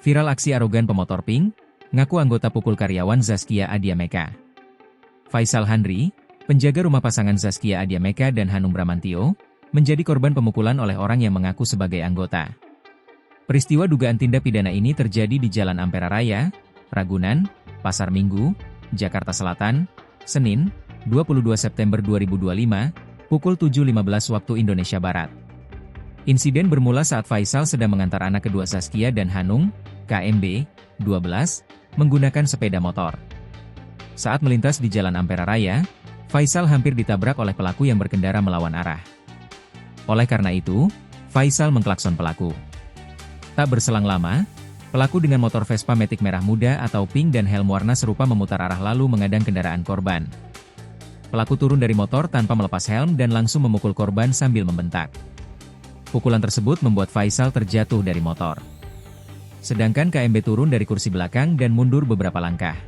Viral aksi arogan pemotor pink, ngaku anggota pukul karyawan Zaskia Adiameka. Faisal Handri, penjaga rumah pasangan Zaskia Adiameka dan Hanung Bramantio, menjadi korban pemukulan oleh orang yang mengaku sebagai anggota. Peristiwa dugaan tindak pidana ini terjadi di Jalan Ampera Raya, Ragunan, Pasar Minggu, Jakarta Selatan, Senin, 22 September 2025, pukul 7.15 waktu Indonesia Barat. Insiden bermula saat Faisal sedang mengantar anak kedua Zaskia dan Hanung, KMB, 12, menggunakan sepeda motor. Saat melintas di Jalan Ampera Raya, Faisal hampir ditabrak oleh pelaku yang berkendara melawan arah. Oleh karena itu, Faisal mengklakson pelaku. Tak berselang lama, pelaku dengan motor Vespa Matic merah muda atau pink dan helm warna serupa memutar arah lalu mengadang kendaraan korban. Pelaku turun dari motor tanpa melepas helm dan langsung memukul korban sambil membentak. Pukulan tersebut membuat Faisal terjatuh dari motor. Sedangkan KMB turun dari kursi belakang dan mundur beberapa langkah.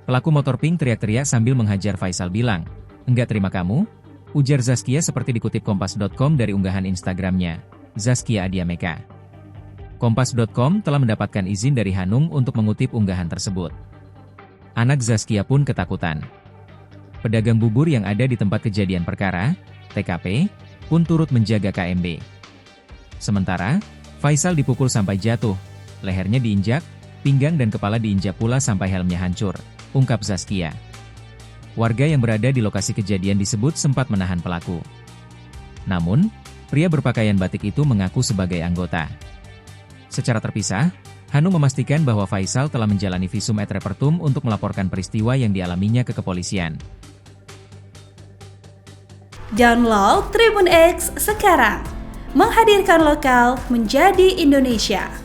Pelaku motor pink teriak-teriak sambil menghajar Faisal bilang, "Enggak terima kamu?" Ujar Zaskia seperti dikutip Kompas.com dari unggahan Instagramnya, Zaskia Adiameka. Kompas.com telah mendapatkan izin dari Hanung untuk mengutip unggahan tersebut. Anak Zaskia pun ketakutan. Pedagang bubur yang ada di tempat kejadian perkara, TKP, pun turut menjaga KMB. Sementara, Faisal dipukul sampai jatuh, lehernya diinjak, pinggang dan kepala diinjak pula sampai helmnya hancur, ungkap Zaskia. Warga yang berada di lokasi kejadian disebut sempat menahan pelaku. Namun, pria berpakaian batik itu mengaku sebagai anggota. Secara terpisah, Hanung memastikan bahwa Faisal telah menjalani visum et repertum untuk melaporkan peristiwa yang dialaminya ke kepolisian. Download Tribun X sekarang, menghadirkan lokal menjadi Indonesia.